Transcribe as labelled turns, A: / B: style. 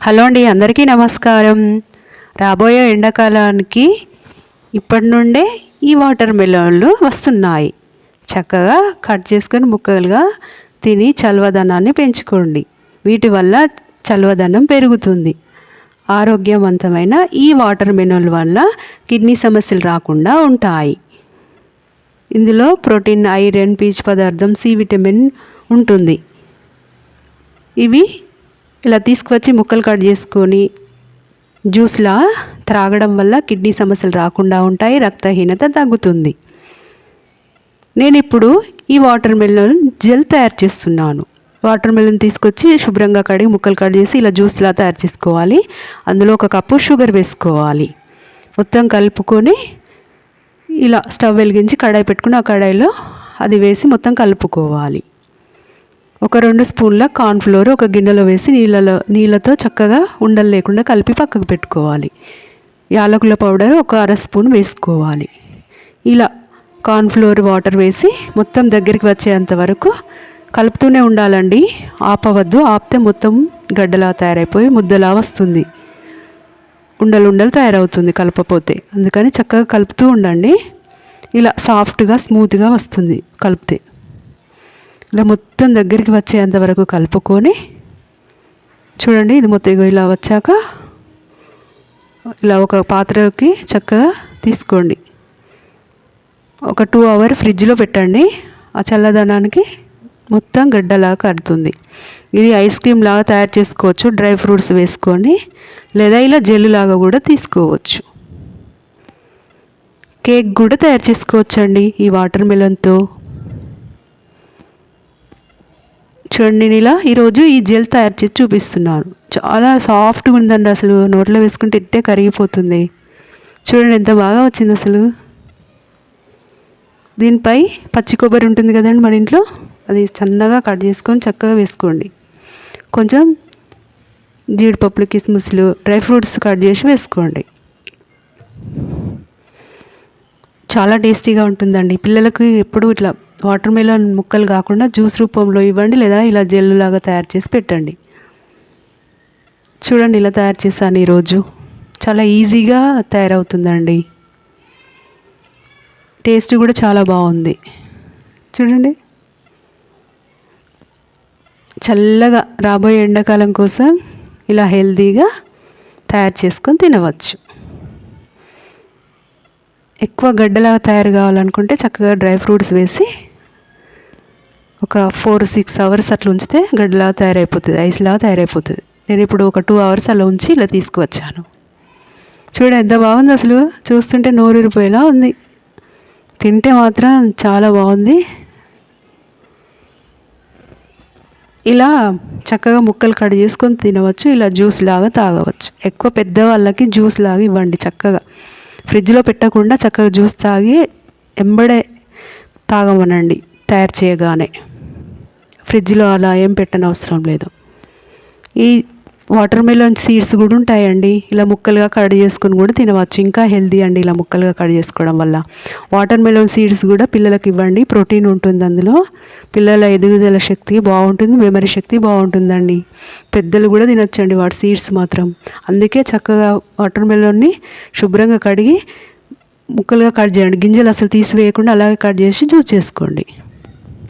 A: Hello అండి, అందరికీ నమస్కారం. రాబోయే ఎండాకాలానికి ఇప్పటి నుండే ఈ వాటర్ మెలన్లు వస్తున్నాయి. చక్కగా కట్ చేసుకొని ముక్కలుగా తిని చల్లదనాన్ని పెంచుకోండి. వీటి వల్ల చల్లదనం పెరుగుతుంది. ఆరోగ్యవంతమైన ఈ వాటర్ మెలన్ల వల్ల కిడ్నీ సమస్యలు రాకుండా ఉంటాయి. ఇందులో ప్రోటీన్, ఐరన్, పీచు పదార్థం, సి విటమిన్ ఉంటుంది. ఇవి ఇలా తీసుకువచ్చి ముక్కలు కట్ చేసుకొని జ్యూస్లా త్రాగడం వల్ల కిడ్నీ సమస్యలు రాకుండా ఉంటాయి, రక్తహీనత తగ్గుతుంది. నేను ఇప్పుడు ఈ వాటర్ మెలన్ జెల్ తయారు చేస్తున్నాను. వాటర్ మెలన్ తీసుకొచ్చి శుభ్రంగా కడిగి ముక్కలు కట్ చేసి ఇలా జ్యూస్లా తయారు చేసుకోవాలి. అందులో 1 కప్పు షుగర్ వేసుకోవాలి. మొత్తం కలుపుకొని ఇలా స్టవ్ వెలిగించి కడాయి పెట్టుకుని ఆ కడాయిలో అది వేసి మొత్తం కలుపుకోవాలి. 2 స్పూన్ల కార్న్ఫ్లోర్ ఒక గిన్నెలో వేసి నీళ్ళతో చక్కగా ఉండలు లేకుండా కలిపి పక్కకు పెట్టుకోవాలి. యాలకుల పౌడర్ 1/2 స్పూన్ వేసుకోవాలి. ఇలా కార్న్ఫ్లోర్ వాటర్ వేసి మొత్తం దగ్గరికి వచ్చేంత వరకు కలుపుతూనే ఉండాలండి. ఆపవద్దు. ఆపితే మొత్తం గడ్డలా తయారైపోయి ముద్దలా వస్తుంది, ఉండలు తయారవుతుంది కలపపోతే. అందుకని చక్కగా కలుపుతూ ఉండండి. ఇలా సాఫ్ట్గా స్మూత్గా వస్తుంది కలిపితే. ఇలా మొత్తం దగ్గరికి వచ్చేంత వరకు కలుపుకొని చూడండి. ఇది మొత్తం ఇలా వచ్చాక ఇలా ఒక పాత్రకి చక్కగా తీసుకోండి. ఒక 2 అవర్స్ ఫ్రిడ్జ్లో పెట్టండి. ఆ చల్లదనానికి మొత్తం గడ్డలాగా కడుతుంది. ఇది ఐస్ క్రీమ్ లాగా తయారు చేసుకోవచ్చు, డ్రై ఫ్రూట్స్ వేసుకొని, లేదా ఇలా జెల్ లాగా కూడా తీసుకోవచ్చు. కేక్ కూడా తయారు చేసుకోవచ్చండి ఈ వాటర్ మెలన్తో. చూడండి, నేను ఇలా ఈరోజు ఈ జెల్ తయారు చేసి చూపిస్తున్నాను. చాలా సాఫ్ట్గా ఉందండి. అసలు నోట్లో వేసుకుంటే ఇట్టే కరిగిపోతుంది. చూడండి ఎంత బాగా వచ్చింది అసలు. దీనిపై పచ్చి కొబ్బరి ఉంటుంది కదండి మన ఇంట్లో, అది సన్నగా కట్ చేసుకొని చక్కగా వేసుకోండి. కొంచెం జీడిపప్పులు, కిస్మిస్లు, డ్రై ఫ్రూట్స్ కట్ చేసి వేసుకోండి. చాలా టేస్టీగా ఉంటుందండి. పిల్లలకు ఎప్పుడు ఇట్లా వాటర్ మెలన్ ముక్కలు కాకుండా జ్యూస్ రూపంలో ఇవ్వండి, లేదా ఇలా జెల్ లాగా తయారు చేసి పెట్టండి. చూడండి, ఇలా తయారు చేశాను ఈరోజు. చాలా ఈజీగా తయారవుతుందండి. టేస్ట్ కూడా చాలా బాగుంది. చూడండి, చల్లగా రాబోయే ఎండాకాలం కోసం ఇలా హెల్తీగా తయారు చేసుకొని తినవచ్చు. ఎక్కువ గడ్డలాగా తయారు కావాలనుకుంటే చక్కగా డ్రై ఫ్రూట్స్ వేసి ఒక 4-6 అవర్స్ అట్లా ఉంచితే గడ్డలాగా తయారైపోతుంది, ఐస్లాగా తయారైపోతుంది. నేను ఇప్పుడు ఒక 2 అవర్స్ అలా ఉంచి ఇలా తీసుకువచ్చాను. చూడండి ఎంత బాగుంది అసలు. చూస్తుంటే నోరూరిపోయేలా ఉంది. తింటే మాత్రం చాలా బాగుంది. ఇలా చక్కగా ముక్కలు కట్ చేసుకొని తినవచ్చు, ఇలా జ్యూస్ లాగా తాగవచ్చు. ఎక్కువ పెద్దవాళ్ళకి జ్యూస్ లాగా ఇవ్వండి. చక్కగా ఫ్రిడ్జ్లో పెట్టకుండా చక్కగా జ్యూస్ తాగి ఎంబడే తాగమనండి తయారు చేయగానే. ఫ్రిడ్జ్లో అలా ఏం పెట్టనవసరం లేదు. ఈ వాటర్ మెలన్ సీడ్స్ కూడా ఉంటాయండి. ఇలా ముక్కలుగా కట్ చేసుకొని కూడా తినవచ్చు. ఇంకా హెల్తీ అండి ఇలా ముక్కలుగా కట్ చేసుకోవడం వల్ల. వాటర్ మెలన్ సీడ్స్ కూడా పిల్లలకి ఇవ్వండి. ప్రోటీన్ ఉంటుంది అందులో. పిల్లల ఎదుగుదల శక్తి బాగుంటుంది, మెమరీ శక్తి బాగుంటుందండి. పెద్దలు కూడా తినొచ్చండి వాటి సీడ్స్ మాత్రం. అందుకే చక్కగా వాటర్ మెలన్ని శుభ్రంగా కడిగి ముక్కలుగా కట్ చేయండి. గింజలు అసలు తీసివేయకుండా అలాగే కట్ చేసి జ్యూస్ చేసుకోండి.